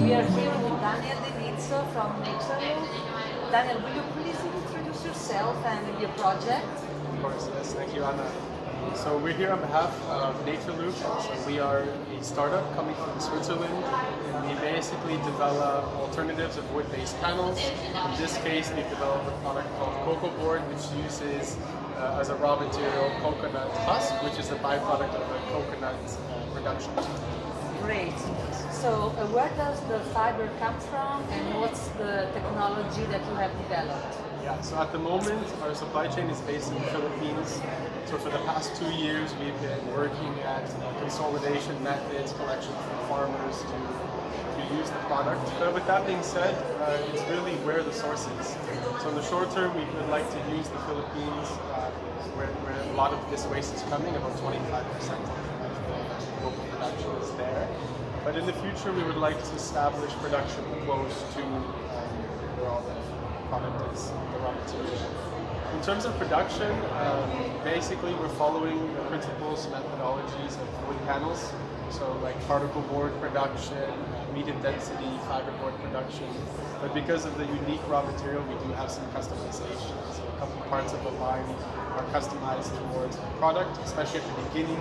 We are here with Daniel from Naturloop. Daniel, will you please introduce yourself and your project? Of course, yes. Thank you, Anna. So we're here on behalf of Naturloop. So we are a startup coming from Switzerland, and we basically develop alternatives of wood-based panels. In this case, we've developed a product called Cocoa Board, which uses as a raw material coconut husk, which is a byproduct of a coconut production. Great. So where does the fiber come from, and what's the technology that you have developed? Yeah, so at the moment, our supply chain is based in the Philippines. So for the past 2 years, we've been working at consolidation methods, collection from farmers to use the product. But with that being said, it's really where the source is. So in the short term, we would like to use the Philippines, where a lot of this waste is coming, about 25% of local production is there. But in the future, we would like to establish production close to where all the product is, the raw material. In terms of production, basically we're following the principles, methodologies of wood panels. So like particle board production, medium density fiber board production. But because of the unique raw material, we do have some customization. So a couple parts of the line are customized towards the product, especially at the beginning,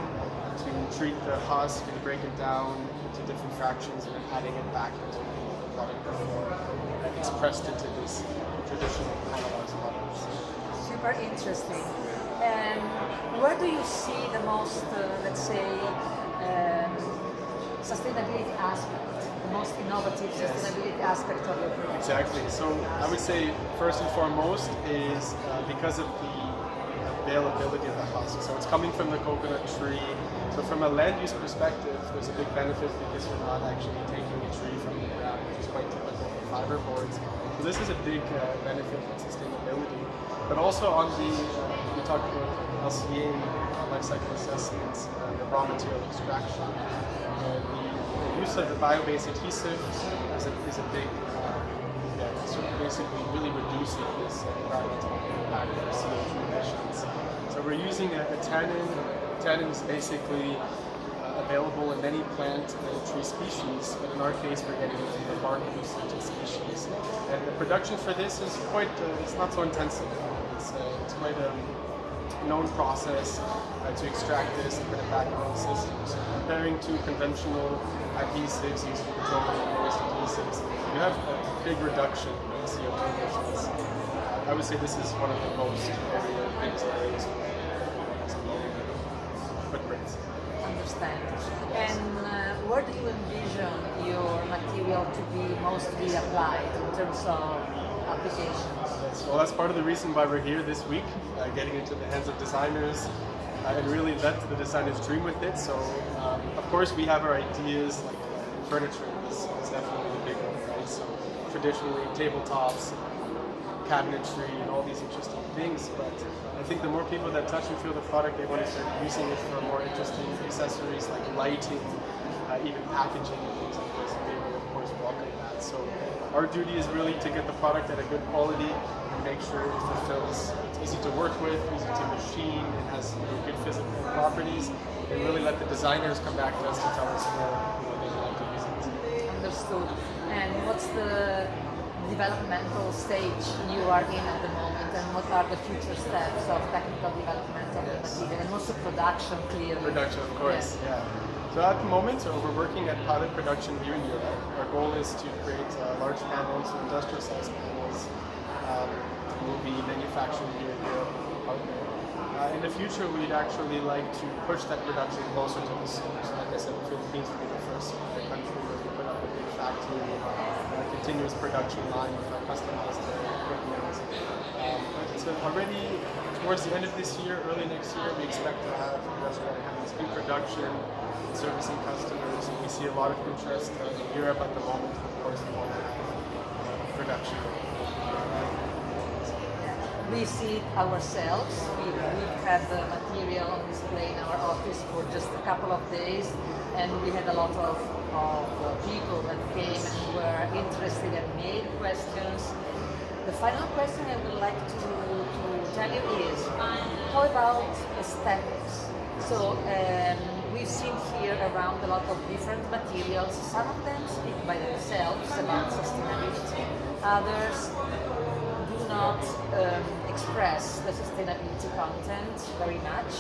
to treat the husk and break it down into different fractions and then adding it back into the product before it's pressed into this traditional panelized products. Super interesting. And where do you see the most, let's say, sustainability aspect, the most innovative sustainability aspect of your product? Exactly. So I would say first and foremost is because of the availability of the husk. So it's coming from the coconut tree. So from a land use perspective, there's a big benefit because you're not actually taking a tree from the ground, which is quite typical for fiber boards. So this is a big benefit in sustainability. But also on the, we talked about LCA, life cycle assessments, the raw material extraction. The use of the bio-based adhesive is a big, so basically really reducing this environmental impact of CO2 emissions. So we're using a tannin. Tannin is basically available in many plant and tree species, but in our case we're getting it from the bark of certain species. And the production for this is quite, it's not so intensive. It's quite a known process to extract this and put it back into the systems. Comparing to conventional adhesives using petroleum-based adhesives, you have a big reduction in CO2 emissions. I would say this is one of the biggest areas for footprints. Understand. And where do you envision your material to be mostly applied in terms of applications? Well, that's part of the reason why we're here this week, getting into the hands of designers and really let the designers dream with it. So, of course, we have our ideas, like furniture is definitely a big one, right? So, traditionally, tabletops, cabinetry, and all these interesting things. But I think the more people that touch and feel the product, they want to start using it for more interesting accessories like lighting, even packaging and things like this. And we will, of course, welcome that. So our duty is really to get the product at a good quality and make sure it fulfills. It's easy to work with, easy to machine, it has good physical properties, and really let the designers come back to us to tell us where they would like to use it. Understood. And what's the developmental stage you are in at the moment, and what are the future steps of technical development of the material and also production, clearly? Production, of course, yeah. So at the moment, we're working at pilot production here in Europe. Our goal is to create large panels, industrial size panels. We'll be manufactured here in Europe with a partner. In the future, we'd actually like to push that production closer to the source. Like I said, the Philippines will be the first country where we put up a big factory, continuous production line with our customized equipment. So already towards the end of this year, early next year, we expect to have this in production, servicing customers, and we see a lot of interest in Europe at the moment. Of course, we want to have production. We see it ourselves. We've had the material on display in our office for just a couple of days, and we had a lot of people that came and were interested and made questions. The final question I would like to tell you is, how about aesthetics? So we've seen here around a lot of different materials. Some of them speak by themselves about sustainability. Others do not express the sustainability content very much.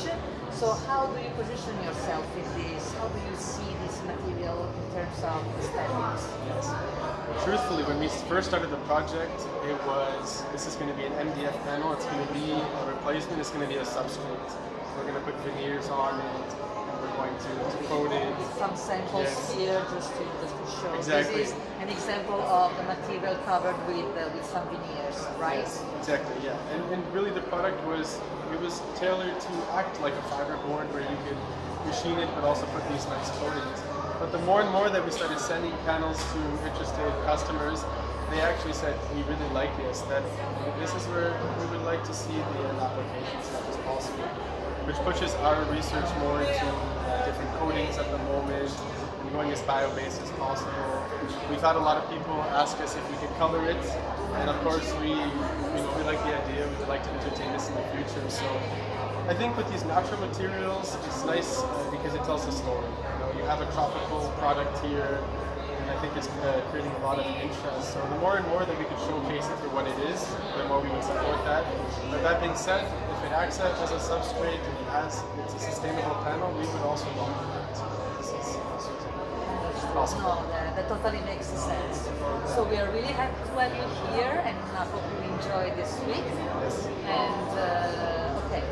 So how do you position yourself in this? How do you see this material in terms of aesthetics? Yes. Truthfully, when we first started the project, it was, this is going to be an MDF panel. It's going to be a replacement. It's going to be a substrate. We're going to put veneers on it, and we're going to coat it. Some samples here just to show. Exactly. This is an example of the material covered with some veneers, right? Yes, exactly, yeah. And really the product was, it was tailored to act like a fiberboard where you could machine it but also put these nice coatings. But the more and more that we started sending panels to interested customers, they actually said, we really like this, that this is where we would like to see the end application as much as possible, which pushes our research more into different coatings at the moment and going as bio-based as possible. We've had a lot of people ask us if we could color it, and of course we like the idea, we would like to entertain this in the future. So I think with these natural materials, it's nice because it tells a story. You have a tropical product here, and I think it's creating a lot of interest. So the more and more that we can showcase it for what it is, the more we would support that. But that being said, if it acts as a substrate and it's a sustainable panel, we would also welcome that. This is possible. No, that totally makes sense. So we are really happy to have you here, and I hope you enjoy this week. Yes. And okay,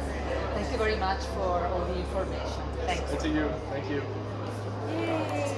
thank you very much for all the information. Thank you. And to you, thank you. Yay.